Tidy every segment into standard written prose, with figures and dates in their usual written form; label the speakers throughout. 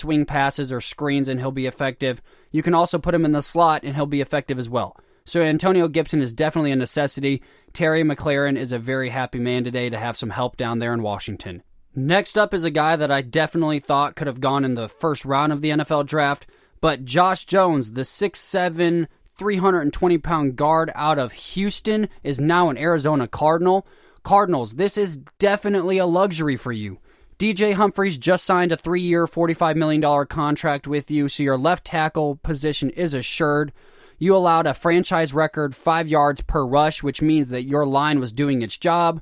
Speaker 1: swing passes or screens and he'll be effective. You can also put him in the slot and he'll be effective as well. So Antonio Gibson is definitely a necessity. Terry McLaurin is a very happy man today to have some help down there in Washington. Next up is a guy that I definitely thought could have gone in the first round of the NFL draft, but Josh Jones, the 6'7", 320-pound guard out of Houston, is now an Arizona Cardinal. Cardinals, this is definitely a luxury for you. DJ Humphries just signed a 3-year, $45 million contract with you, so your left tackle position is assured. You allowed a franchise record 5 yards per rush, which means that your line was doing its job.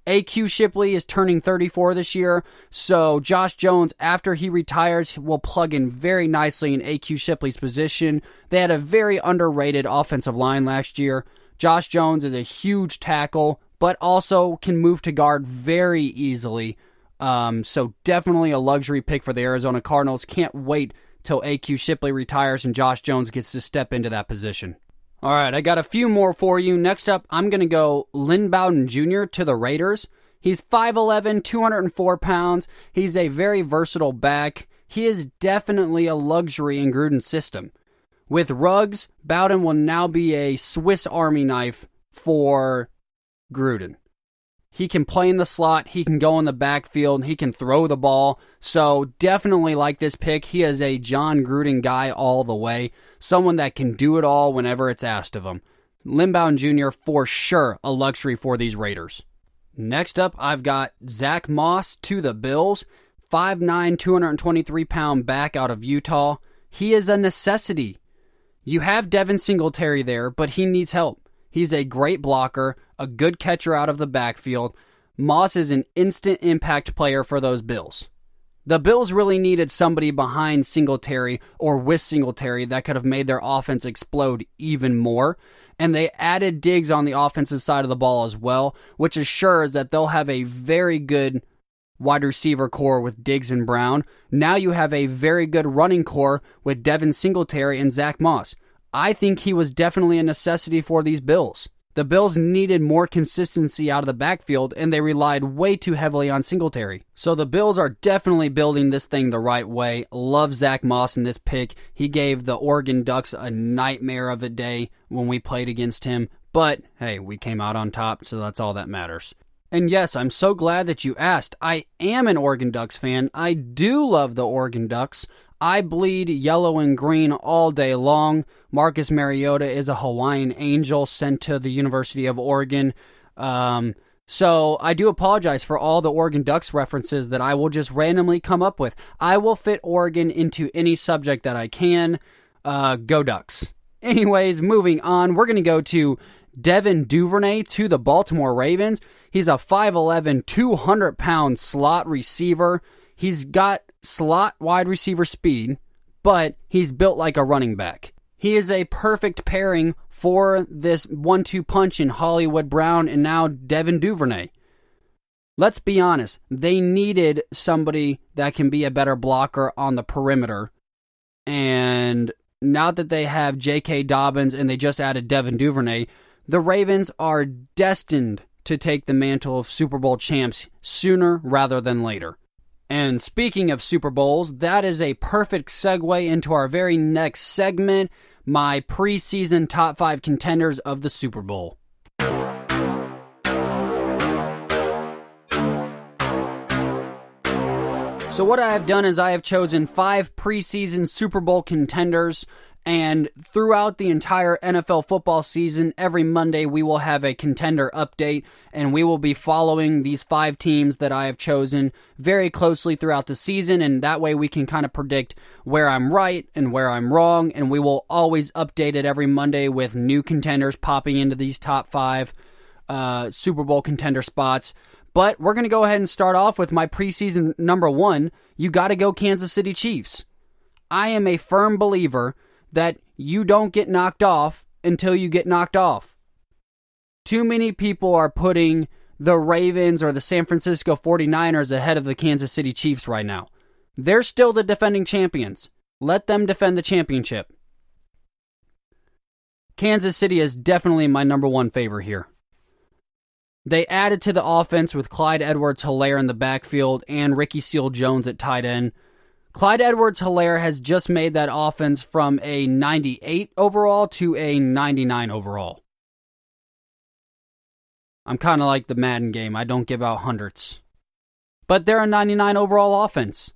Speaker 1: A.Q. Shipley is turning 34 this year, so Josh Jones, after he retires, will plug in very nicely in A.Q. Shipley's position. They had a very underrated offensive line last year. Josh Jones is a huge tackle, but also can move to guard very easily. So definitely a luxury pick for the Arizona Cardinals. Can't wait till A.Q. Shipley retires and Josh Jones gets to step into that position. All right, I got a few more for you. Next up, I'm going to go Lynn Bowden Jr. to the Raiders. He's 5'11", 204 pounds. He's a very versatile back. He is definitely a luxury in Gruden's system. With Ruggs, Bowden will now be a Swiss Army knife for Gruden. He can play in the slot, he can go in the backfield, he can throw the ball. So definitely like this pick. He is a John Gruden guy all the way. Someone that can do it all whenever it's asked of him. Lynn Bowden Jr. for sure a luxury for these Raiders. Next up, I've got Zach Moss to the Bills. 5'9", 223-pound back out of Utah. He is a necessity. You have Devin Singletary there, but he needs help. He's a great blocker, a good catcher out of the backfield. Moss is an instant impact player for those Bills. The Bills really needed somebody behind Singletary or with Singletary that could have made their offense explode even more. And they added Diggs on the offensive side of the ball as well, which assures that they'll have a very good wide receiver core with Diggs and Brown. Now you have a very good running core with Devin Singletary and Zach Moss. I think he was definitely a necessity for these Bills. The Bills needed more consistency out of the backfield, and they relied way too heavily on Singletary. So the Bills are definitely building this thing the right way. Love Zach Moss in this pick. He gave the Oregon Ducks a nightmare of a day when we played against him. But, hey, we came out on top, so that's all that matters. And yes, I'm so glad that you asked. I am an Oregon Ducks fan. I do love the Oregon Ducks. I bleed yellow and green all day long. Marcus Mariota is a Hawaiian angel sent to the University of Oregon. So I do apologize for all the Oregon Ducks references that I will just randomly come up with. I will fit Oregon into any subject that I can. Go Ducks. Anyways, moving on, we're going to go to Devin Duvernay to the Baltimore Ravens. He's a 5'11", 200-pound slot receiver. He's got slot wide receiver speed, but he's built like a running back. He is a perfect pairing for this 1-2 punch in Hollywood Brown and now Devin Duvernay. Let's be honest, they needed somebody that can be a better blocker on the perimeter. And now that they have J.K. Dobbins and they just added Devin Duvernay, the Ravens are destined to take the mantle of Super Bowl champs sooner rather than later. And speaking of Super Bowls, that is a perfect segue into our very next segment, my preseason top 5 contenders of the Super Bowl. So what I have done is I have chosen 5 preseason Super Bowl contenders. And throughout the entire NFL football season, every Monday we will have a contender update, and we will be following these 5 teams that I have chosen very closely throughout the season, and that way we can kind of predict where I'm right and where I'm wrong, and we will always update it every Monday with new contenders popping into these top 5 Super Bowl contender spots. But we're going to go ahead and start off with my preseason number 1. You got to go Kansas City Chiefs. I am a firm believer that you don't get knocked off until you get knocked off. Too many people are putting the Ravens or the San Francisco 49ers ahead of the Kansas City Chiefs right now. They're still the defending champions. Let them defend the championship. Kansas City is definitely my number 1 favorite here. They added to the offense with Clyde Edwards-Helaire in the backfield and Ricky Seals-Jones at tight end. Clyde Edwards-Helaire has just made that offense from a 98 overall to a 99 overall. I'm kind of like the Madden game. I don't give out hundreds. But they're a 99 overall offense.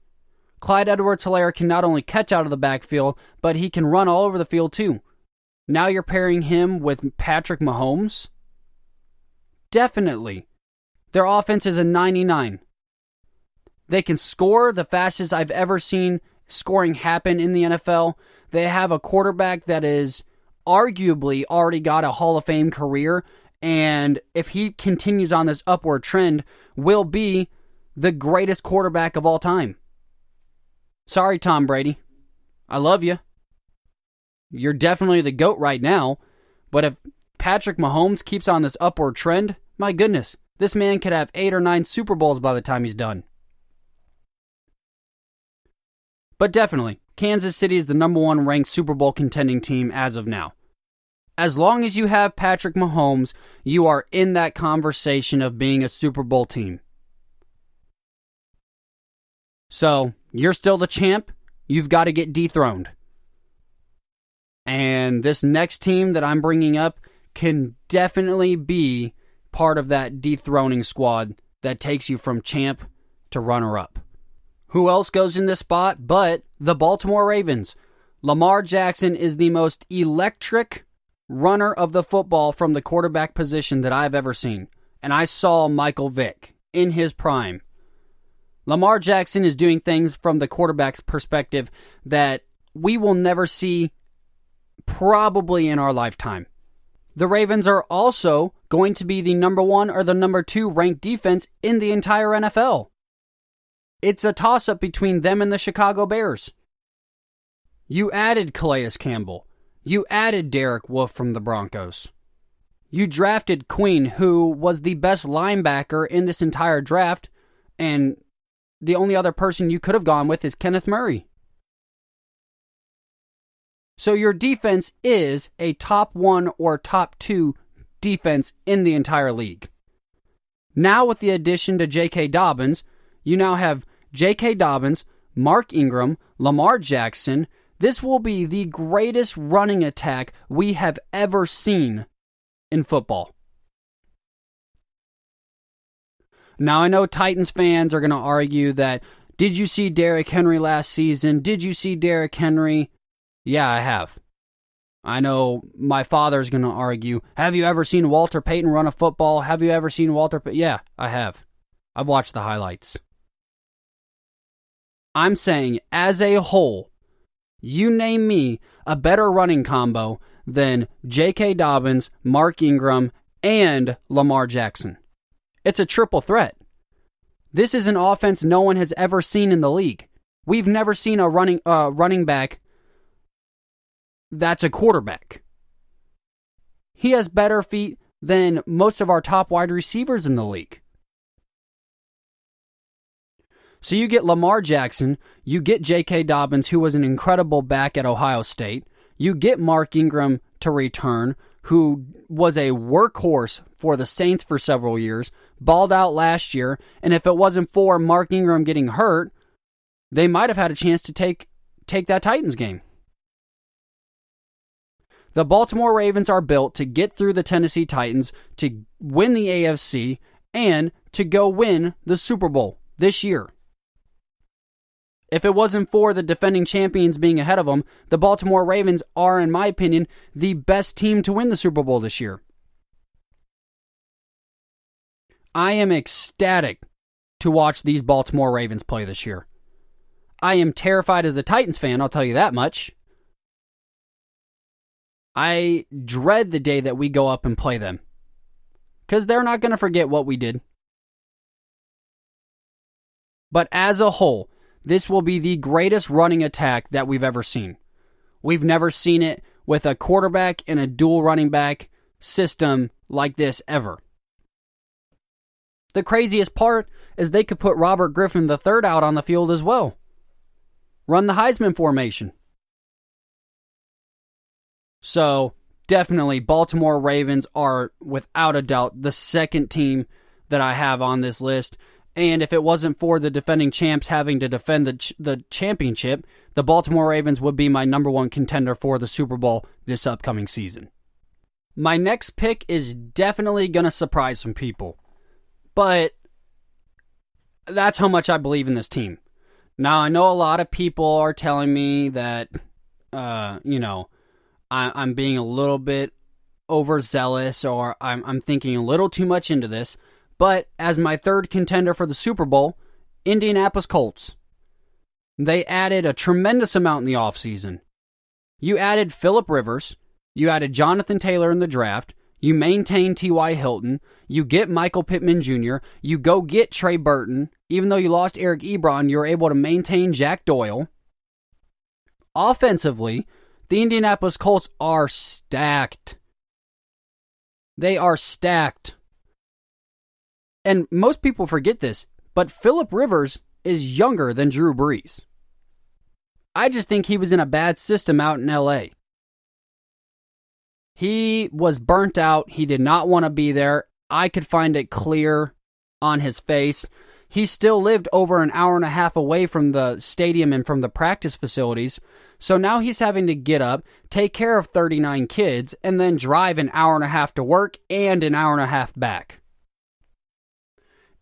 Speaker 1: Clyde Edwards-Helaire can not only catch out of the backfield, but he can run all over the field too. Now you're pairing him with Patrick Mahomes? Definitely. Their offense is a 99. They can score the fastest I've ever seen scoring happen in the NFL. They have a quarterback that is arguably already got a Hall of Fame career, and if he continues on this upward trend, will be the greatest quarterback of all time. Sorry, Tom Brady. I love you. You're definitely the GOAT right now, but if Patrick Mahomes keeps on this upward trend, my goodness, this man could have 8 or 9 Super Bowls by the time he's done. But definitely, Kansas City is the number 1 ranked Super Bowl contending team as of now. As long as you have Patrick Mahomes, you are in that conversation of being a Super Bowl team. So, you're still the champ. You've got to get dethroned. And this next team that I'm bringing up can definitely be part of that dethroning squad that takes you from champ to runner-up. Who else goes in this spot but the Baltimore Ravens? Lamar Jackson is the most electric runner of the football from the quarterback position that I've ever seen. And I saw Michael Vick in his prime. Lamar Jackson is doing things from the quarterback's perspective that we will never see probably in our lifetime. The Ravens are also going to be the number 1 or the number 2 ranked defense in the entire NFL. It's a toss-up between them and the Chicago Bears. You added Calais Campbell. You added Derek Wolfe from the Broncos. You drafted Queen, who was the best linebacker in this entire draft, and the only other person you could have gone with is Kenneth Murray. So your defense is a top 1 or top 2 defense in the entire league. Now with the addition to J.K. Dobbins, you now have J.K. Dobbins, Mark Ingram, Lamar Jackson. This will be the greatest running attack we have ever seen in football. Now, I know Titans fans are going to argue that, did you see Derrick Henry last season? Did you see Derrick Henry? Yeah, I have. I know my father's going to argue, have you ever seen Walter Payton run a football? Have you ever seen Walter Payton? Yeah, I have. I've watched the highlights. I'm saying, as a whole, you name me a better running combo than J.K. Dobbins, Mark Ingram, and Lamar Jackson. It's a triple threat. This is an offense no one has ever seen in the league. We've never seen a running back that's a quarterback. He has better feet than most of our top wide receivers in the league. So you get Lamar Jackson, you get J.K. Dobbins, who was an incredible back at Ohio State, you get Mark Ingram to return, who was a workhorse for the Saints for several years, balled out last year, and if it wasn't for Mark Ingram getting hurt, they might have had a chance to take that Titans game. The Baltimore Ravens are built to get through the Tennessee Titans, to win the AFC, and to go win the Super Bowl this year. If it wasn't for the defending champions being ahead of them, the Baltimore Ravens are, in my opinion, the best team to win the Super Bowl this year. I am ecstatic to watch these Baltimore Ravens play this year. I am terrified as a Titans fan, I'll tell you that much. I dread the day that we go up and play them, because they're not going to forget what we did. But as a whole, this will be the greatest running attack that we've ever seen. We've never seen it with a quarterback and a dual running back system like this ever. The craziest part is they could put Robert Griffin III out on the field as well. Run the Heisman formation. So, definitely, Baltimore Ravens are, without a doubt, the second team that I have on this list. And if it wasn't for the defending champs having to defend the championship, the Baltimore Ravens would be my number one contender for the Super Bowl this upcoming season. My next pick is definitely going to surprise some people. But that's how much I believe in this team. Now, I know a lot of people are telling me that, I'm being a little bit overzealous, or I'm thinking a little too much into this. But as my third contender for the Super Bowl, Indianapolis Colts. They added a tremendous amount in the offseason. You added Phillip Rivers. You added Jonathan Taylor in the draft. You maintain T.Y. Hilton. You get Michael Pittman Jr. You go get Trey Burton. Even though you lost Eric Ebron, you were able to maintain Jack Doyle. Offensively, the Indianapolis Colts are stacked. They are stacked. And most people forget this, but Phillip Rivers is younger than Drew Brees. I just think he was in a bad system out in L.A. He was burnt out. He did not want to be there. I could find it clear on his face. He still lived over an hour and a half away from the stadium and from the practice facilities. So now he's having to get up, take care of 39 kids, and then drive an hour and a half to work and an hour and a half back.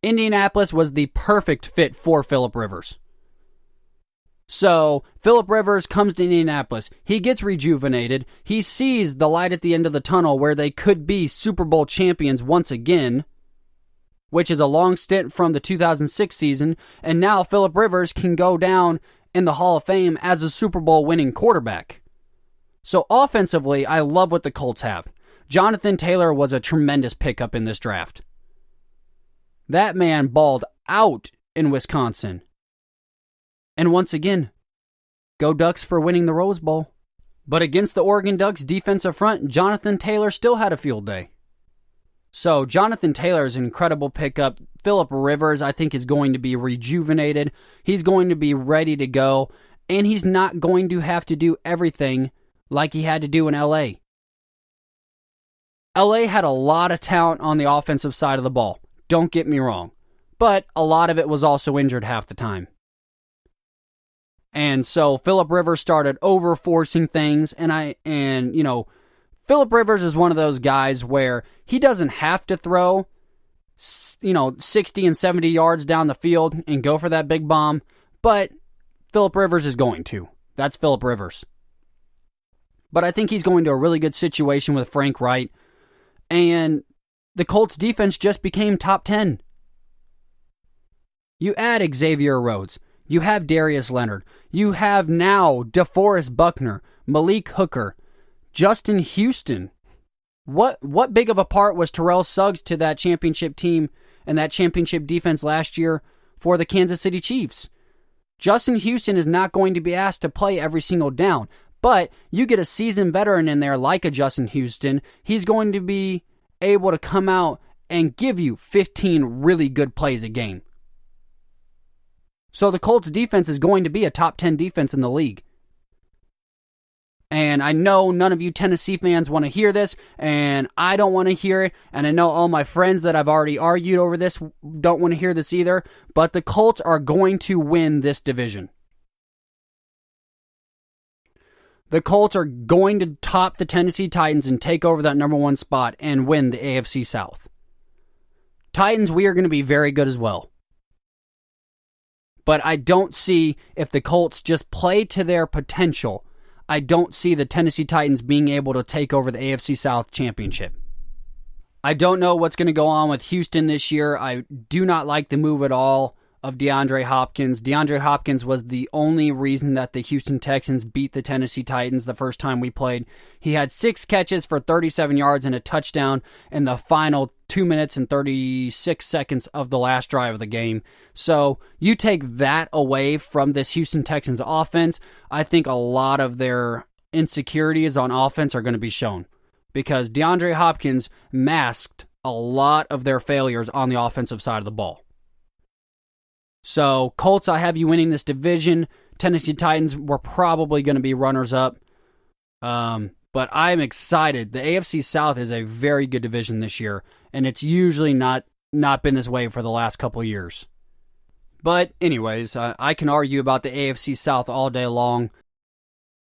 Speaker 1: Indianapolis was the perfect fit for Phillip Rivers. So, Phillip Rivers comes to Indianapolis. He gets rejuvenated. He sees the light at the end of the tunnel where they could be Super Bowl champions once again, which is a long stint from the 2006 season, and now Phillip Rivers can go down in the Hall of Fame as a Super Bowl winning quarterback. So, offensively, I love what the Colts have. Jonathan Taylor was a tremendous pickup in this draft. That man balled out in Wisconsin. And once again, go Ducks for winning the Rose Bowl. But against the Oregon Ducks defensive front, Jonathan Taylor still had a field day. So Jonathan Taylor is an incredible pickup. Phillip Rivers, I think, is going to be rejuvenated. He's going to be ready to go. And he's not going to have to do everything like he had to do in L.A. L.A. had a lot of talent on the offensive side of the ball. Don't get me wrong. But a lot of it was also injured half the time. And so Phillip Rivers started over-forcing things, and Phillip Rivers is one of those guys where he doesn't have to throw, 60 and 70 yards down the field and go for that big bomb, but Phillip Rivers is going to. That's Phillip Rivers. But I think he's going to a really good situation with Frank Wright, and the Colts defense just became top 10. You add Xavier Rhodes. You have Darius Leonard. You have now DeForest Buckner, Malik Hooker, Justin Houston. What big of a part was Terrell Suggs to that championship team and that championship defense last year for the Kansas City Chiefs? Justin Houston is not going to be asked to play every single down, but you get a seasoned veteran in there like a Justin Houston. He's going to be able to come out and give you 15 really good plays a game. So the Colts defense is going to be a top 10 defense in the league. And I know none of you Tennessee fans want to hear this, and I don't want to hear it, and I know all my friends that I've already argued over this don't want to hear this either, but the Colts are going to win this division. The Colts are going to top the Tennessee Titans and take over that number one spot and win the AFC South. Titans, we are going to be very good as well. But I don't see, if the Colts just play to their potential, I don't see the Tennessee Titans being able to take over the AFC South championship. I don't know what's going to go on with Houston this year. I do not like the move at all of DeAndre Hopkins. DeAndre Hopkins was the only reason that the Houston Texans beat the Tennessee Titans the first time we played. He had 6 catches for 37 yards and a touchdown in the final 2 minutes and 36 seconds of the last drive of the game. So you take that away from this Houston Texans offense, I think a lot of their insecurities on offense are going to be shown, because DeAndre Hopkins masked a lot of their failures on the offensive side of the ball. So, Colts, I have you winning this division. Tennessee Titans were probably going to be runners-up. But I'm excited. The AFC South is a very good division this year, and it's usually not been this way for the last couple of years. But anyways, I can argue about the AFC South all day long.